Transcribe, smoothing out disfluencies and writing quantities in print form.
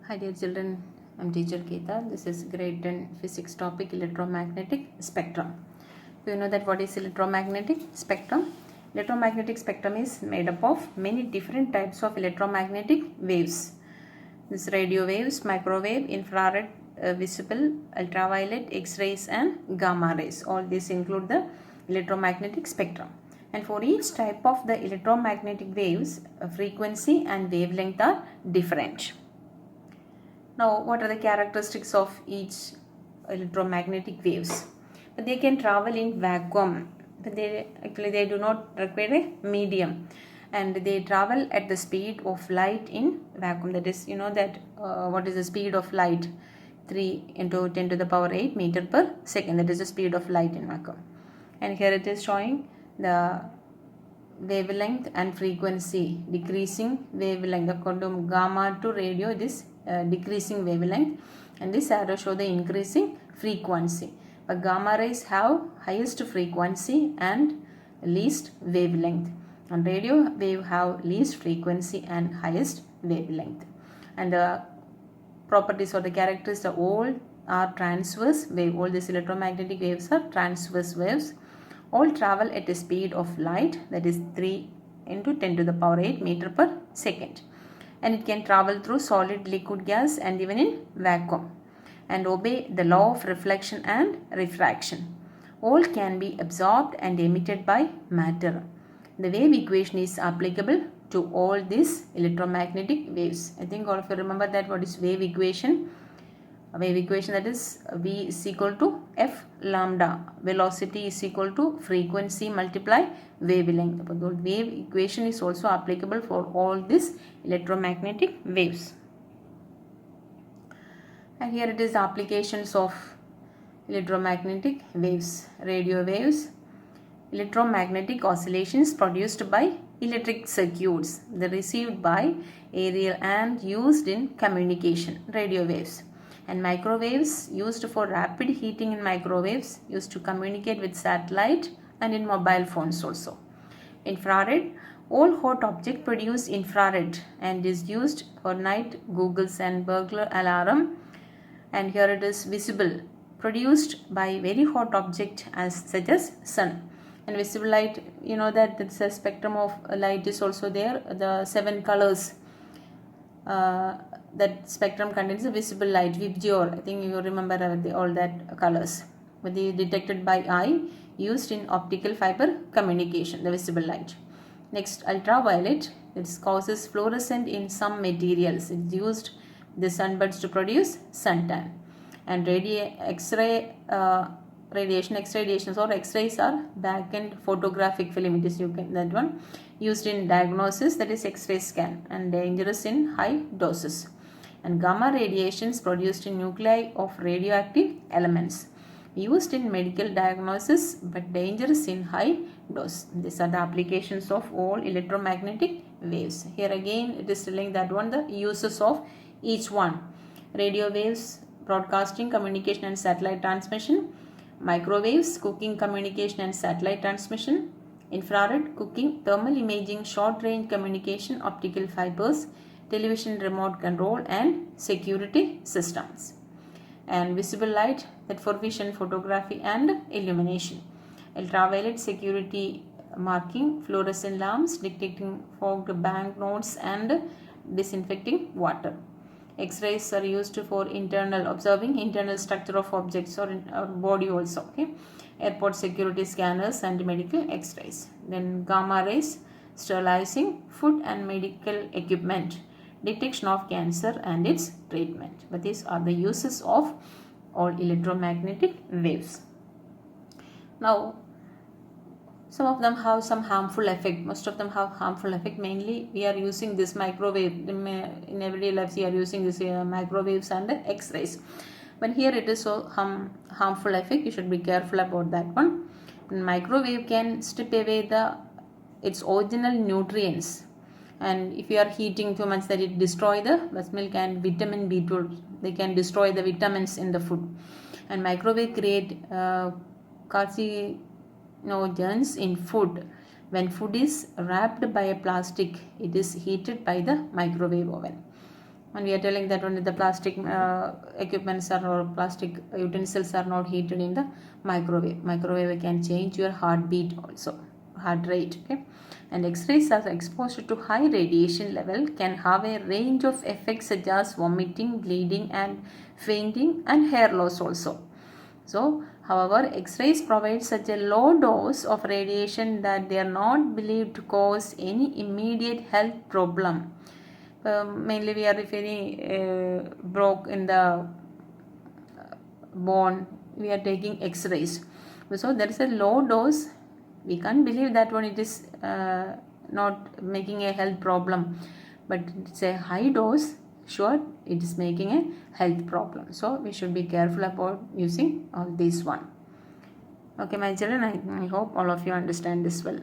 Hi dear children, I'm teacher Geeta. This is grade 10 physics topic electromagnetic spectrum. Do you know that what is electromagnetic spectrum? Electromagnetic spectrum is made up of many different types of electromagnetic waves. This radio waves, microwave, infrared, visible, ultraviolet, X-rays and gamma rays. All these include the electromagnetic spectrum. And for each type of the electromagnetic waves, frequency and wavelength are different. Now, what are the characteristics of each electromagnetic waves? But they can travel in vacuum. But they do not require a medium, and they travel at the speed of light in vacuum. That is, what is the speed of light? 3 into 10 to the power 8 meter per second. That is the speed of light in vacuum. And here it is showing the wavelength and frequency, decreasing wavelength. According to gamma to radio, it is decreasing wavelength, and this arrow show the increasing frequency. But gamma rays have highest frequency and least wavelength, and radio wave have least frequency and highest wavelength. And the properties or the characteristics of all are transverse wave. All these electromagnetic waves are transverse waves. All travel at a speed of light, that is 3 into 10 to the power 8 meter per second. And it can travel through solid, liquid, gas and even in vacuum, and obey the law of reflection and refraction. All can be absorbed and emitted by matter. The wave equation is applicable to all these electromagnetic waves. I think all of you remember that what is wave equation. A wave equation, that is V is equal to F lambda. Velocity is equal to frequency multiply wavelength. But the wave equation is also applicable for all these electromagnetic waves. And here it is applications of electromagnetic waves. Radio waves, electromagnetic oscillations produced by electric circuits. They are received by aerial and used in communication. Radio waves. And microwaves, used for rapid heating in microwaves, used to communicate with satellite and in mobile phones also. Infrared, all hot objects produce infrared and is used for night googles and burglar alarm. And here it is visible, produced by very hot object as such as sun. And visible light, you know that it's a spectrum of light is also there, the 7 colors. That spectrum contains a visible light, VIBGYOR. I think you remember all that colors. But they detected by eye, used in optical fiber communication, the visible light. Next, ultraviolet. It causes fluorescent in some materials. It's used the sunburns to produce suntan. And X-ray radiations or X-rays are back-end photographic film. It is that one used in diagnosis, that is X-ray scan, and dangerous in high doses. And gamma radiations produced in nuclei of radioactive elements, used in medical diagnosis but dangerous in high dose. These are the applications of all electromagnetic waves. Here again it is telling that one the uses of each one. Radio waves, broadcasting, communication and satellite transmission. Microwaves, cooking, communication and satellite transmission. Infrared, cooking, thermal imaging, short range communication, optical fibers, television remote control and security systems. And visible light, that for vision, photography and illumination. Ultraviolet, security marking, fluorescent lamps, detecting fogged banknotes and disinfecting water. X-rays are used for observing internal structure of objects or body also. Okay, airport security scanners and medical X-rays. Then gamma rays, sterilizing food and medical equipment, detection of cancer and its treatment. But these are the uses of all electromagnetic waves. Now, some of them have some harmful effect. Most of them have harmful effect. Mainly we are using this microwave in everyday life. We are using this microwaves and X-rays. But here it is so harmful effect. You should be careful about that one. Microwave can strip away its original nutrients. And if you are heating too much, that it destroy the breast milk and vitamin B12. They can destroy the vitamins in the food. And microwave create carcinogens in food. When food is wrapped by a plastic, it is heated by the microwave oven. and we are telling that only the plastic equipments or plastic utensils are not heated in the microwave can change your heartbeat also, heart rate. Okay, and x-rays are exposed to high radiation level can have a range of effects such as vomiting, bleeding and fainting and hair loss also. So, however, X-rays provide such a low dose of radiation that they are not believed to cause any immediate health problem. Mainly, we are if any broke in the bone, we are taking X-rays. So, there is a low dose. We can't believe that one it is not making a health problem, but it's a high dose. Sure, it is making a health problem. So we should be careful about using all these one. Okay, my children, I hope all of you understand this well.